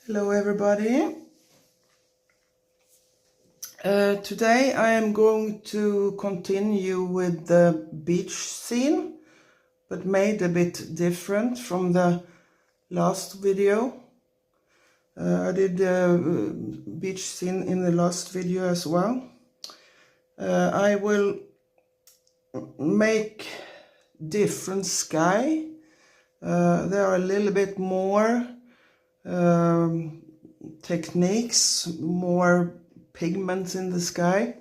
Hello everybody. Today I am going to continue with the beach scene, but made a bit different from the last video. I did the beach scene in the last video as well. I will make different sky. There are a little bit more techniques, more pigments in the sky.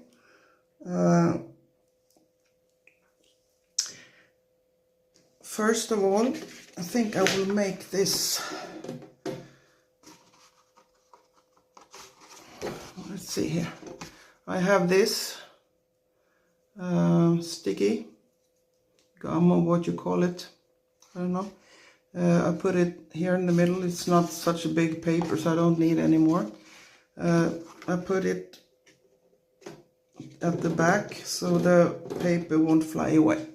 First of all, I think I will make this. Let's see here. I have this sticky gum, or what you call it, I don't know. I put it here in the middle. It's not such a big paper, so I don't need any more. I put it at the back so the paper won't fly away.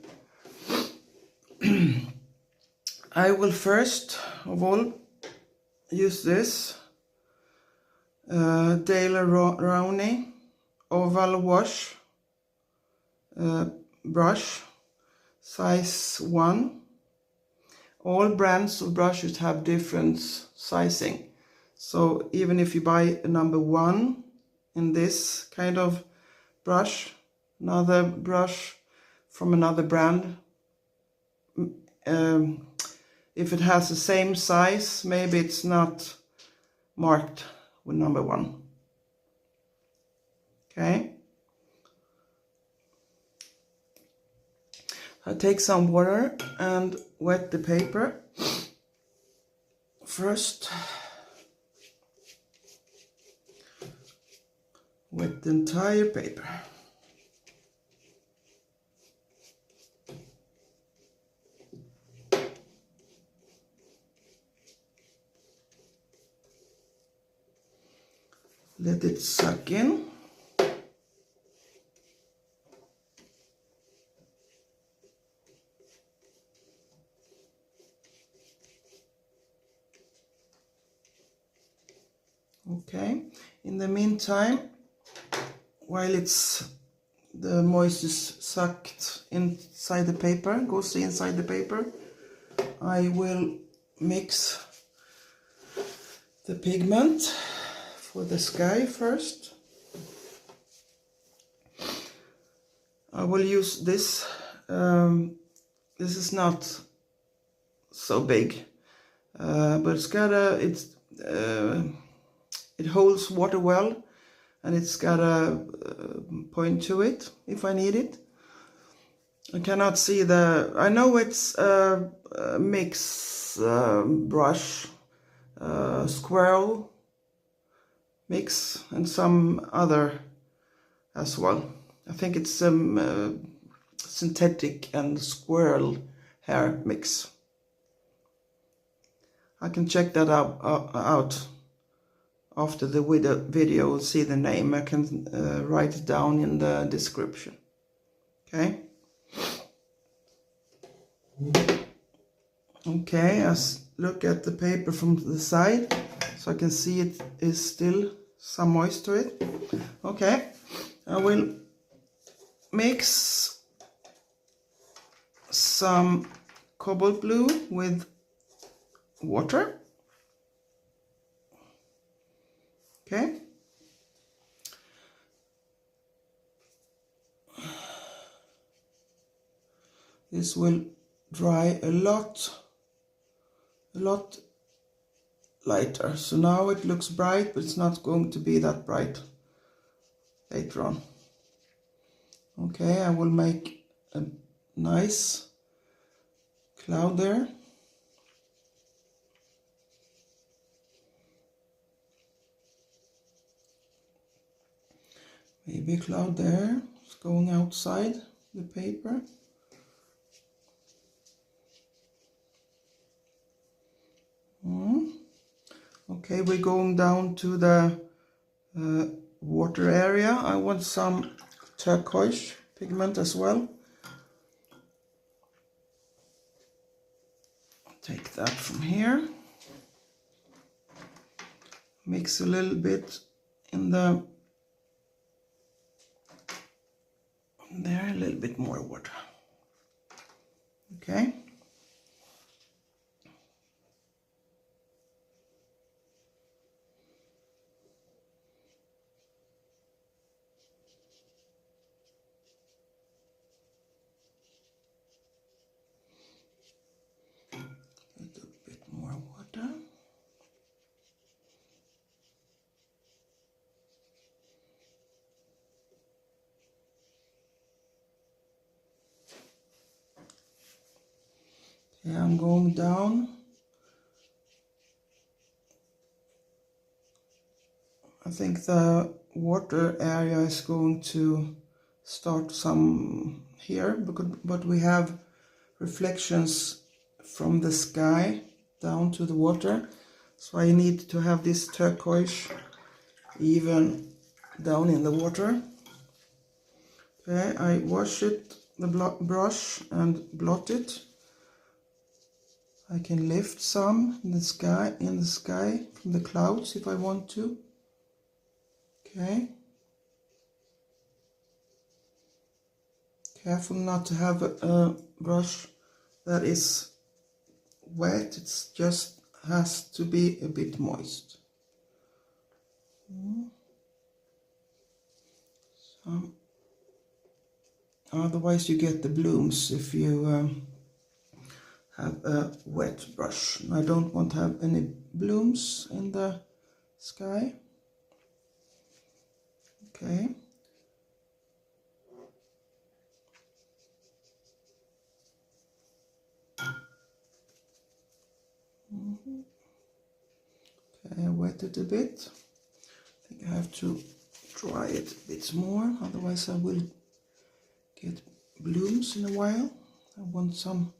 I will first of all use this Rowney oval wash brush, size 1. All brands of brushes have different sizing, so even if you buy a number 1 in this kind of brush, another brush from another brand, if it has the same size, maybe it's not marked with number 1. Okay. I take some water and wet the paper. First, wet the entire paper. Let it suck in. Okay, in the meantime, while the moisture is sucked inside the paper, goes inside the paper, I will mix the pigment for the sky first. I will use this. This is not so big, but it holds water well, and it's got a point to it if I need it. I cannot see I know it's a mix brush, squirrel mix, and some other as well. I think it's some synthetic and squirrel hair mix. I can check that out after the video and see the name. I can write it down in the description. Okay. Okay, I look at the paper from the side, so I can see it is still some moisture to it. Okay, I will mix some cobalt blue with water. Okay. This will dry a lot lighter. So now it looks bright, but it's not going to be that bright later on. Okay, I will make a nice cloud there. Maybe a cloud there. It's going outside the paper. Okay, we're going down to the water area. I want some turquoise pigment as well. Take that from here. mix a little bit in the there, a little bit more water. Okay. A little bit more water. Okay, I'm going down. I think the water area is going to start some here, but we have reflections from the sky down to the water, so I need to have this turquoise even down in the water. Okay, I wash it, the brush, and blot it. I can lift some in the sky from the clouds if I want to. Okay. Careful not to have a brush that is wet, it just has to be a bit moist. So, otherwise you get the blooms if you have a wet brush. I don't want to have any blooms in the sky. Okay. Okay, I wet it a bit. I think I have to dry it a bit more, otherwise I will get blooms in a while. I want some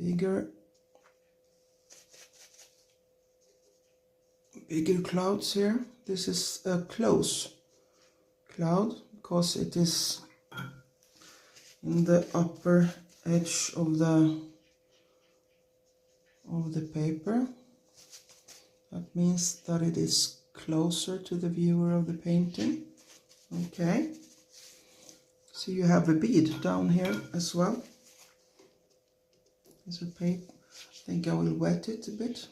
bigger clouds here. This is a close cloud because it is in the upper edge of the paper. That means that it is closer to the viewer of the painting. Okay, so you have a bead down here as well. There's a paper. I think I will wet it a bit.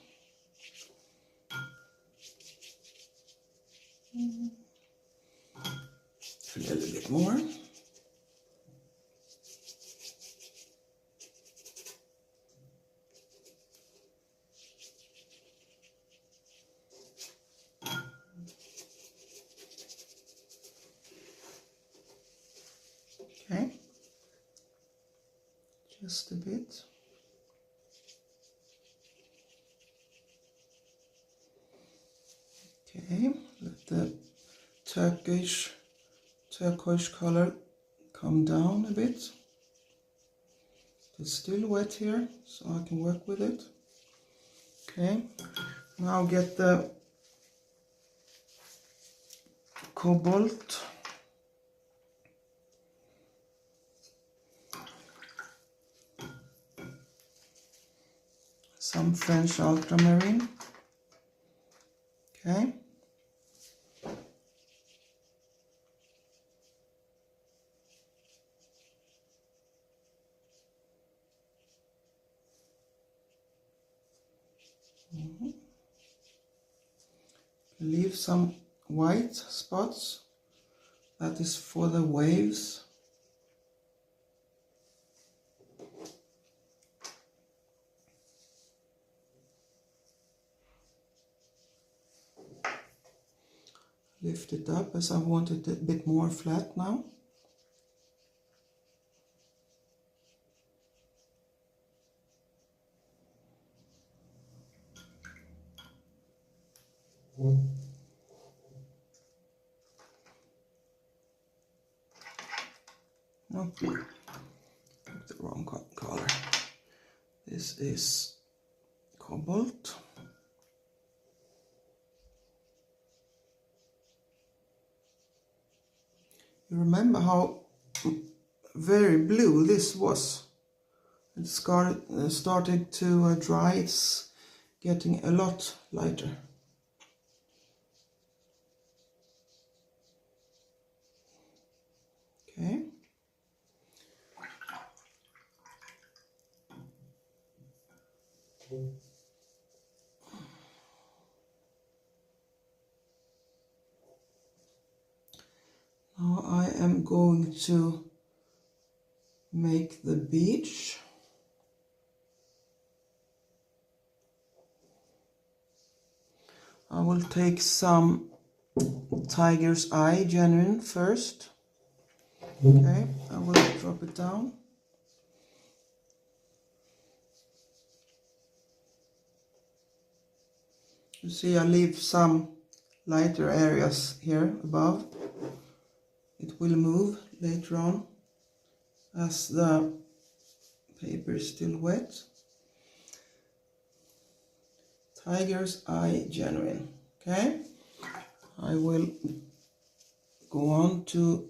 A little bit more. Okay, just a bit. Okay, let the turquoise color come down a bit. It's still wet here, so I can work with it. Okay, now get the cobalt. Some French ultramarine. Okay. Leave some white spots. That is for the waves. Lift it up as I want it a bit more flat now. Oh, the wrong color. This is cobalt. You remember how very blue this was? It started to dry. It's getting a lot lighter. Okay. Now I am going to make the beach. I will take some tiger's eye genuine first. Okay, I will drop it down. You see, I leave some lighter areas here above. It will move later on as the paper is still wet. Tiger's eye genuine. Okay, I will go on to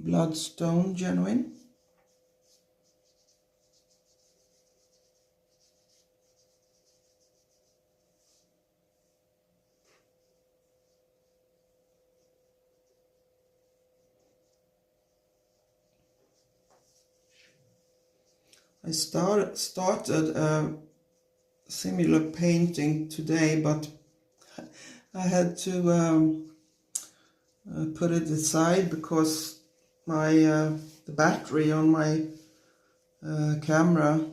bloodstone genuine. I started a similar painting today, but I had to put it aside because my the battery on my camera,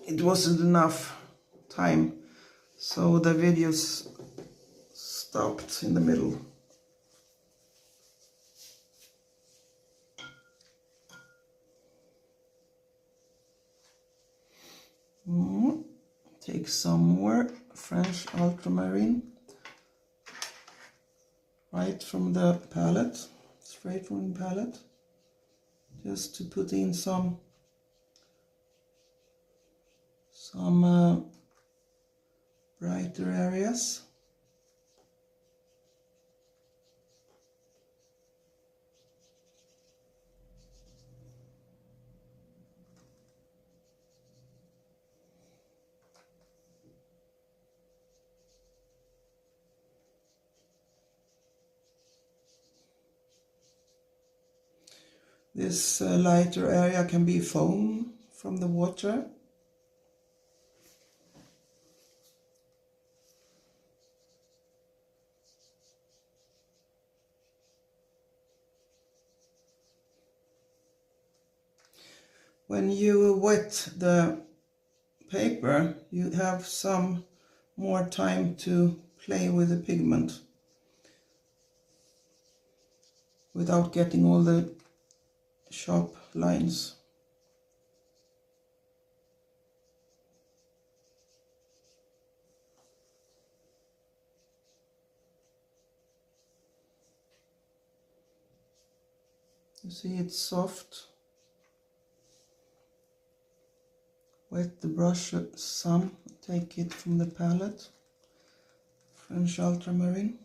it wasn't enough time, so the videos stopped in the middle. Take some more French ultramarine right from the palette, straight from the palette, just to put in some brighter areas. This lighter area can be foam from the water. When you wet the paper, you have some more time to play with the pigment without getting all the sharp lines. You see, it's soft. Wet the brush some, take it from the palette, French ultramarine.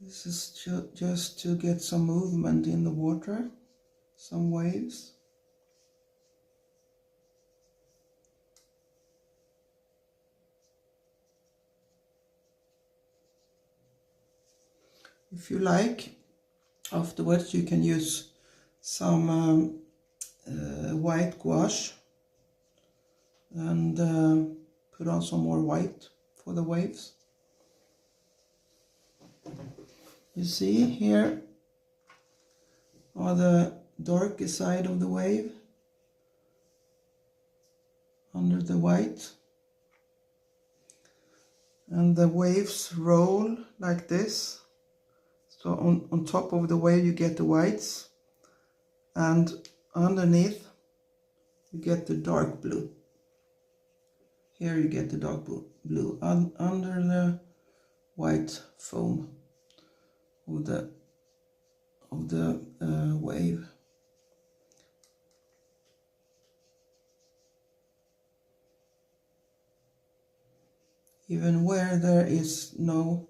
This is just to get some movement in the water, some waves. If you like, afterwards you can use some white gouache and put on some more white for the waves. You see, here are the darker side of the wave under the white, and the waves roll like this. So on top of the wave you get the whites, and underneath you get the dark blue. Here you get the dark blue under the white foam of the wave. Even where there is no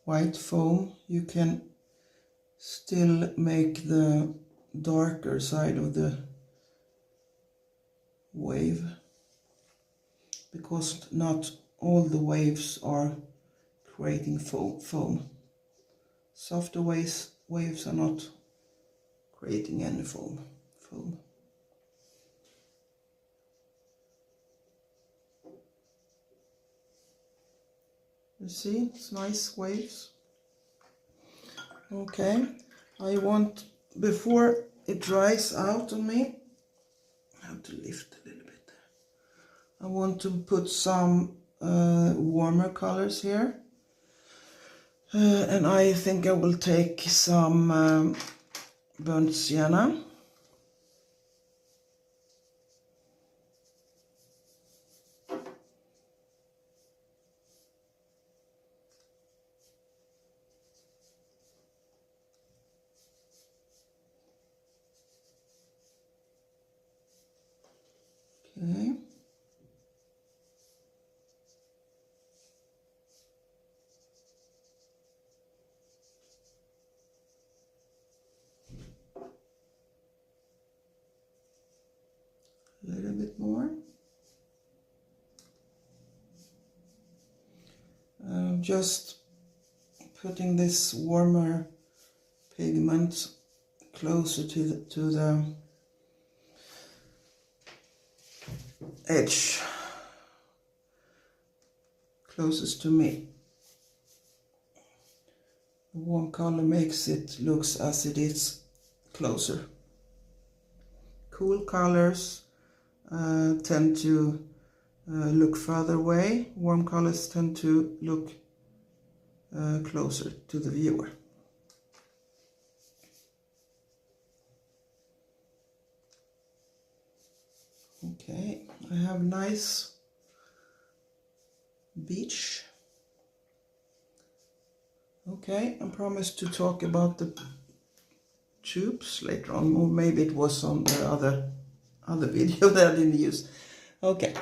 white foam, you can still make the darker side of the wave, because not all the waves are creating foam. Softer waves are not creating any foam. You see, it's nice waves. Okay, I want, before it dries out on me, I have to lift a little bit. I want to put some warmer colors here. And I think I will take some burnt sienna. Okay. A little bit more. Just putting this warmer pigment closer to the edge, closest to me. The warm color makes it looks as it is closer. Cool colors tend to look further away. Warm colors tend to look closer to the viewer. Okay, I have nice beach. Okay, I promised to talk about the tubes later on, or maybe it was on the other video that I didn't use. Okay,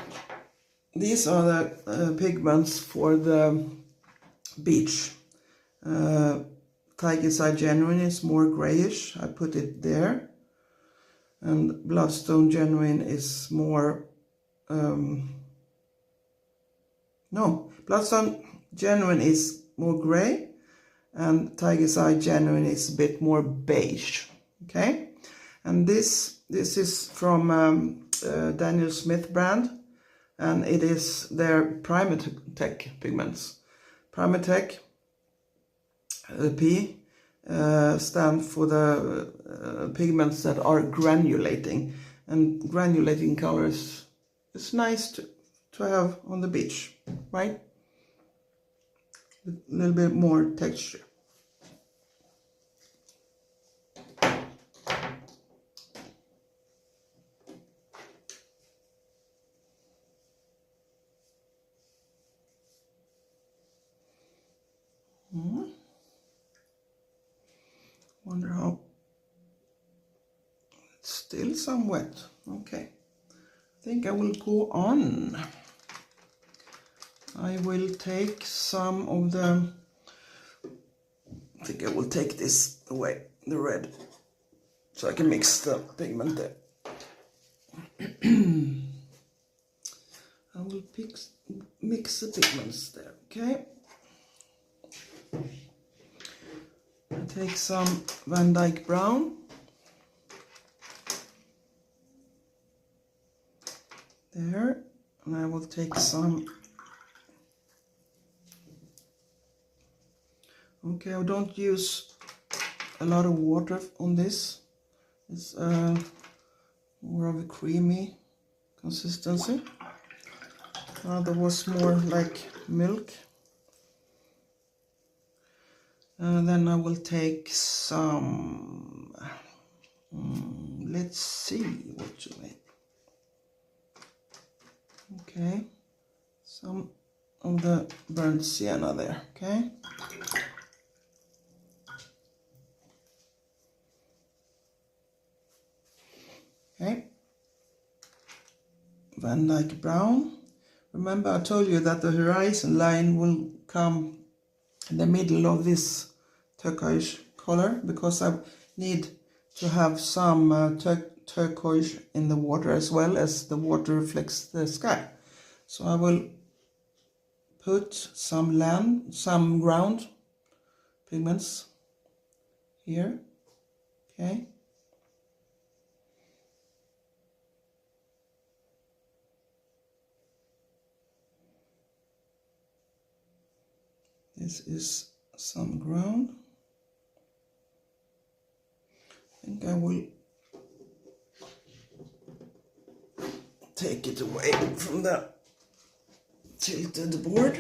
these are the pigments for the beach. Tiger's Eye Genuine is more grayish, I put it there, and Bloodstone Genuine is more Bloodstone Genuine is more gray, and Tiger's Eye Genuine is a bit more beige. Okay, and this is from Daniel Smith brand, and it is their Primatech pigments. Primatech, the P stand for the pigments that are granulating, and granulating colors is nice to have on the beach, right? A little bit more texture. Wonder how it's still some wet. Okay, I think I will go on. I will take some of the, I think I will take this away, the red, so I can mix the pigment there. I will mix the pigments there, okay? I take some Van Dyke Brown. There, and I will take some. Okay, I don't use a lot of water on this. It's more of a creamy consistency. That was more like milk. And then I will take some, let's see what to make. Okay, some of the burnt sienna there, okay? Okay, Van Dyke Brown. Remember I told you that the horizon line will come in the middle of this turquoise color, because I need to have some turquoise in the water as well as the water reflects the sky. So I will put some ground pigments here, okay. This is some ground. I think I will take it away from the tilted board.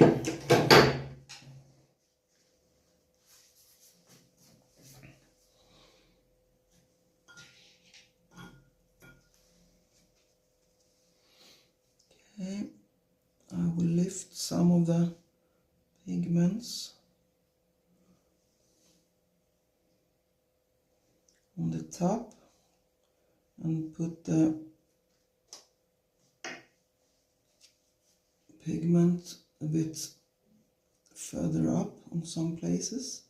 Okay, I will lift some of the pigments on the top and put the pigment a bit further up on some places,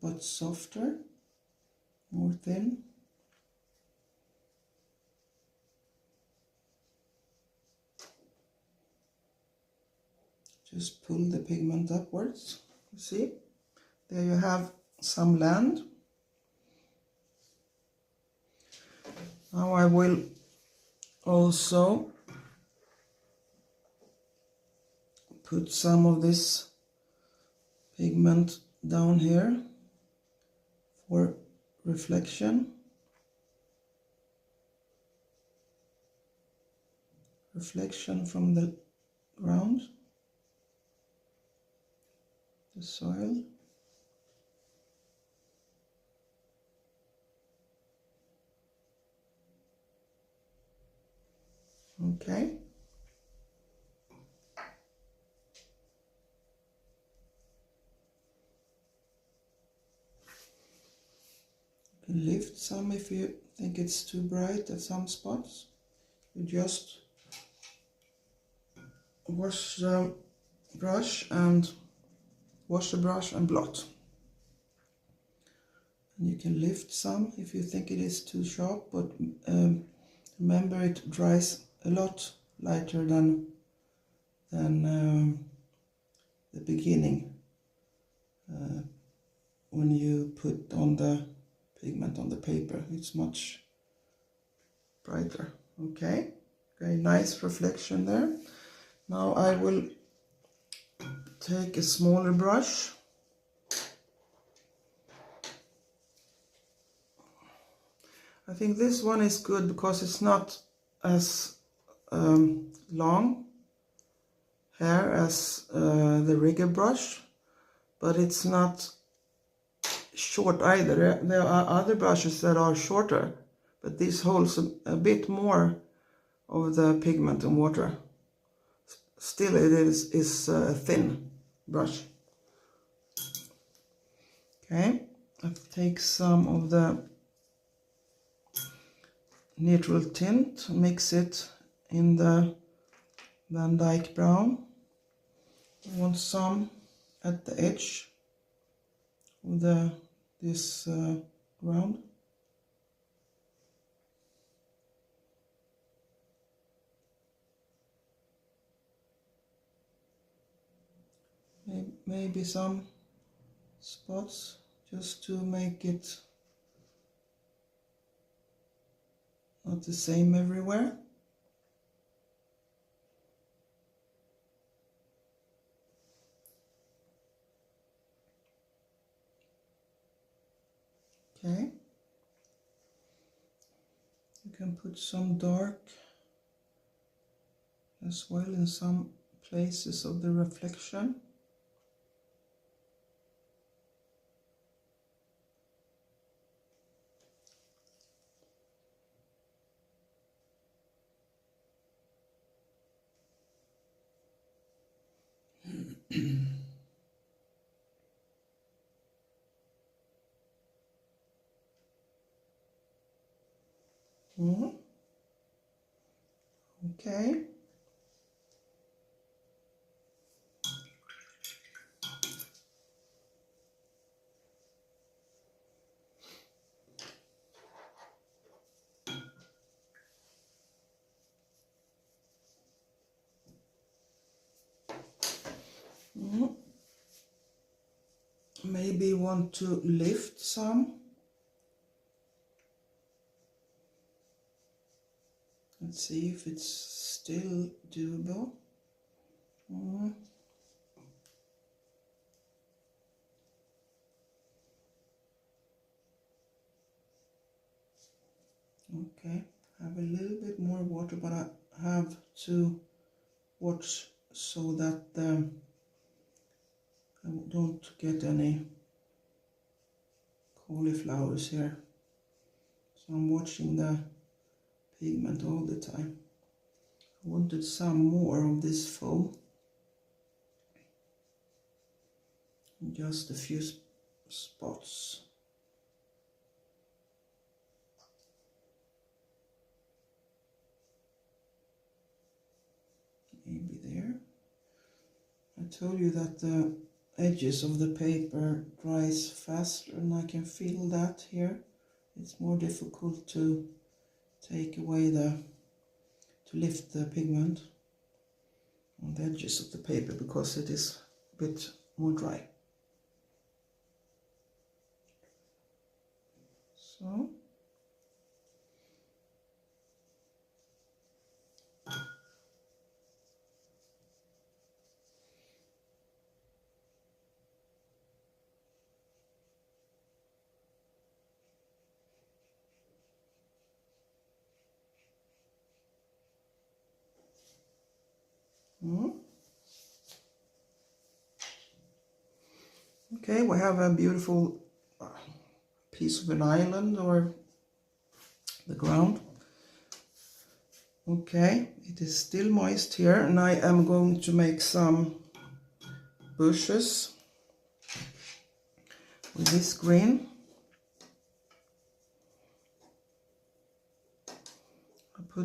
but softer, more thin. Just pull the pigment upwards, you see? There you have some land. Now I will also put some of this pigment down here for reflection. Reflection from the ground, the soil. Okay. You can lift some if you think it's too bright at some spots. You just wash the brush and blot. And you can lift some if you think it is too sharp, but remember it dries a lot lighter than the beginning when you put on the pigment on the paper. It's much brighter. Okay, very nice reflection there. Now I will take a smaller brush . I think this one is good because it's not as long hair as the rigger brush, but it's not short either. There are other brushes that are shorter, but this holds a bit more of the pigment and water. Still it is a thin brush. Okay, I take some of the neutral tint, mix it in the Van Dyke brown. I want some at the edge of this ground. Maybe some spots just to make it not the same everywhere. Okay, you can put some dark as well in some places of the reflection. Okay. Maybe want to lift some. Let's see if it's still doable. Okay, have a little bit more water, but I have to watch so that I don't get any cauliflowers here. So I'm watching the pigment all the time. I wanted some more of this foam. Just a few spots. Maybe there. I told you that the edges of the paper dries faster, and I can feel that here. It's more difficult to take away to lift the pigment on the edges of the paper because it is a bit more dry. So. Okay, we have a beautiful piece of an island or the ground. Okay, it is still moist here, and I am going to make some bushes with this green. I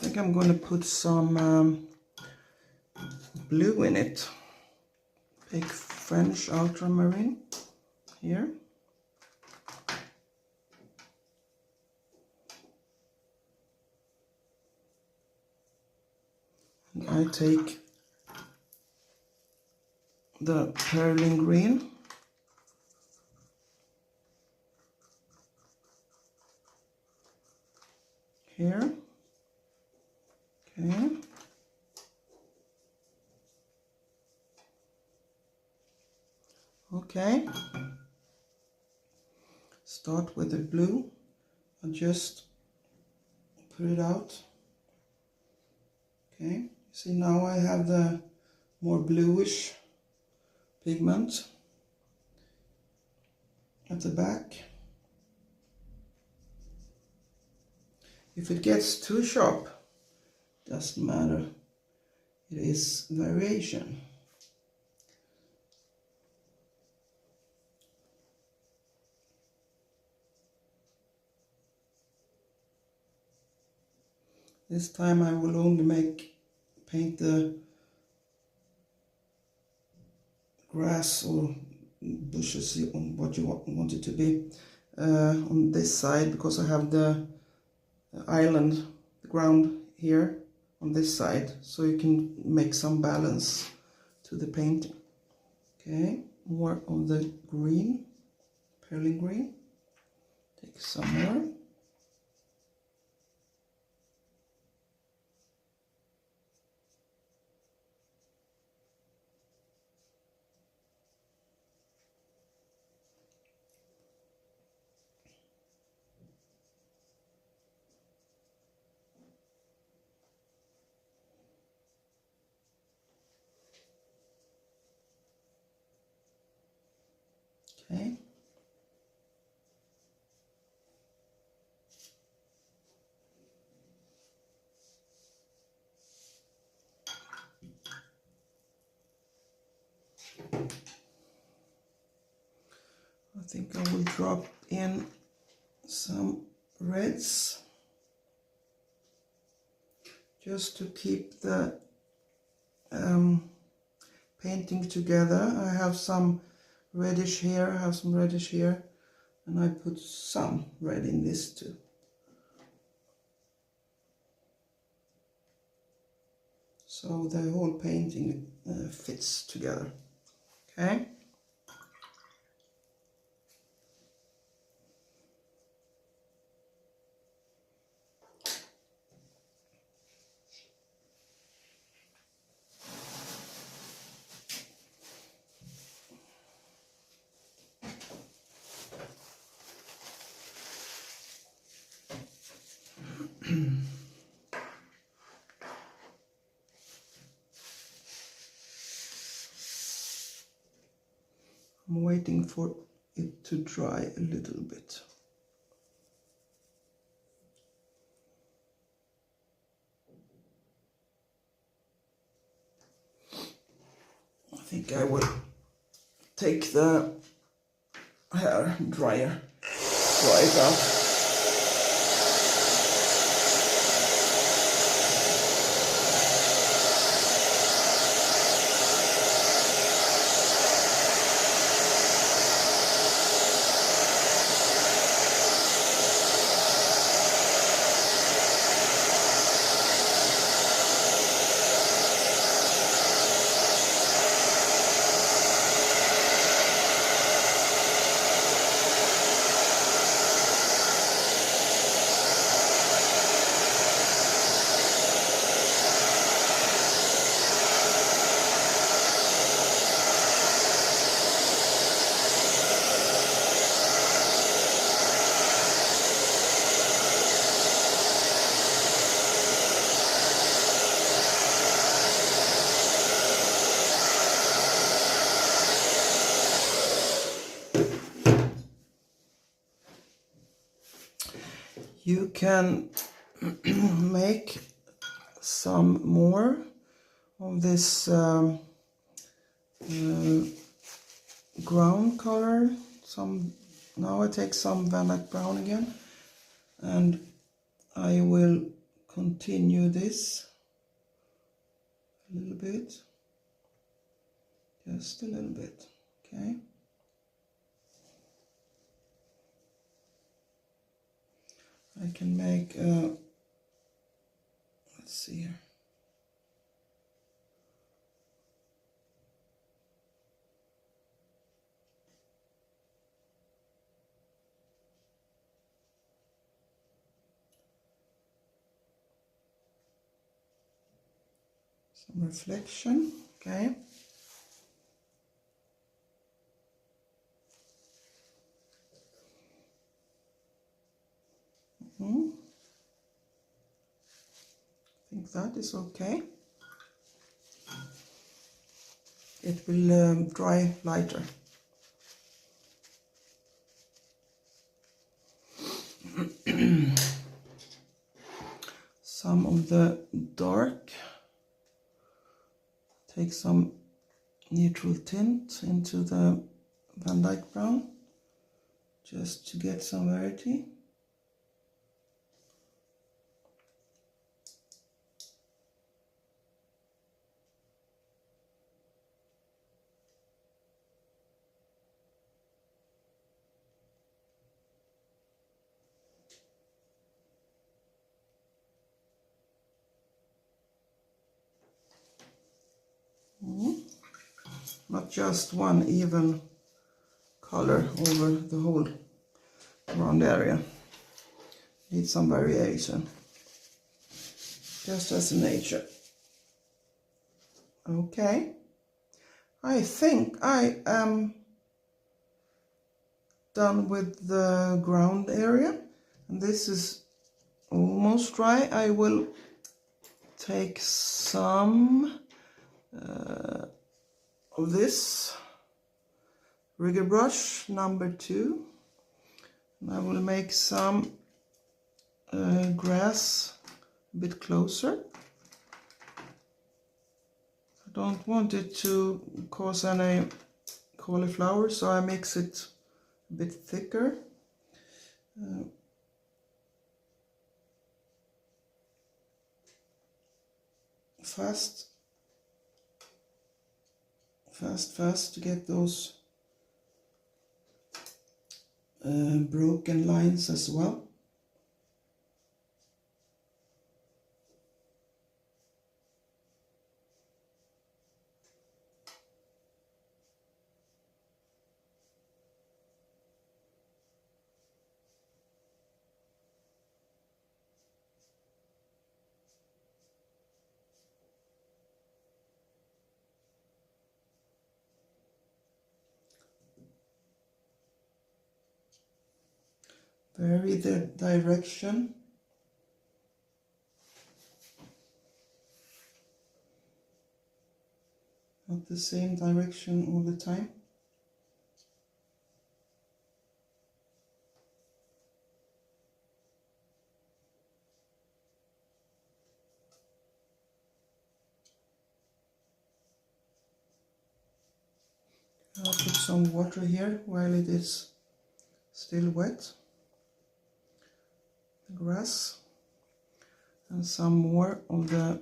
think I'm going to put some blue in it. Big French ultramarine here. And I take the perling green. Here. Okay. Okay. Start with the blue and just put it out. Okay. See, now I have the more bluish pigment at the back. If it gets too sharp, doesn't matter. It is variation. This time I will only paint the grass or bushes, what you want it to be, on this side, because I have the island, the ground here on this side, so you can make some balance to the painting. Okay, more of the green, perling green. Take some more. Okay. I think I will drop in some reds just to keep the painting together. I have some reddish here, I have some reddish here, and I put some red in this too. so the whole painting fits together. Okay. I'm waiting for it to dry a little bit. I think I will take the hair dryer, dry it out. You can make some more of this ground color. Now I take some Van Dyke brown again, and I will continue this a little bit, just a little bit, okay. I can make let's see here. Some reflection, okay. I think that is okay. It will dry lighter. Some of the dark, take some neutral tint into the Van Dyke brown, just to get some variety. Not just one even color over the whole round area. Need some variation, just as in nature. Okay, I think I am done with the ground area, and this is almost dry. I will take some of this rigger brush number 2, and I will make some grass a bit closer. I don't want it to cause any cauliflower, so I mix it a bit thicker. Fast to get those broken lines as well. vary the direction. Not the same direction all the time. I'll put some water here while it is still wet. The grass. And some more of the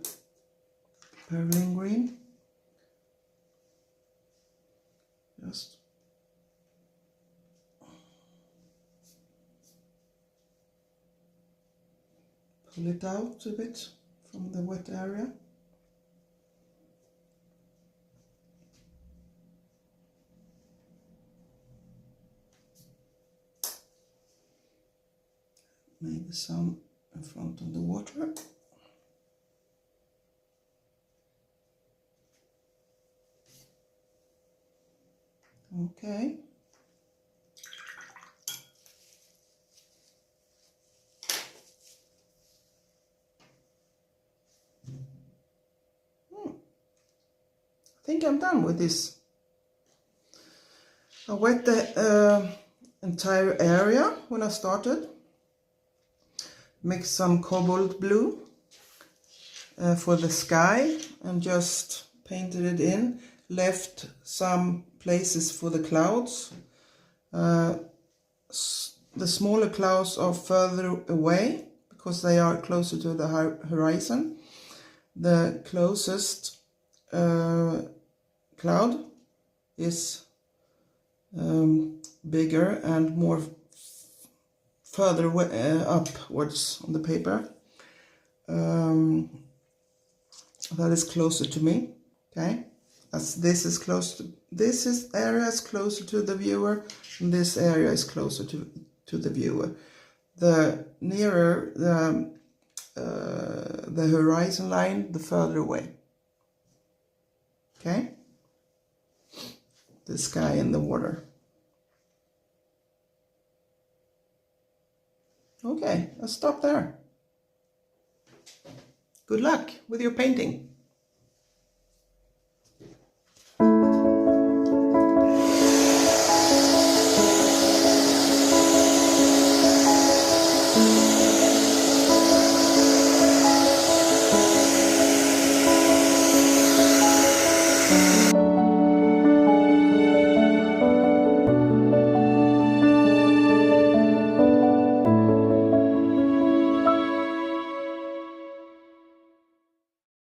perlin green. Just pull it out a bit from the wet area. Maybe some in front of the water. Okay. I think I'm done with this. I wet the entire area when I started. Mixed some cobalt blue for the sky and just painted it in. Left some places for the clouds. The smaller clouds are further away because they are closer to the horizon. The closest cloud is bigger and more further upwards on the paper. That is closer to me. Okay, as this is close to area is closer to the viewer, and this area is closer to the viewer. The nearer the horizon line, the further away. Okay, the sky and the water. Okay, I'll stop there. Good luck with your painting.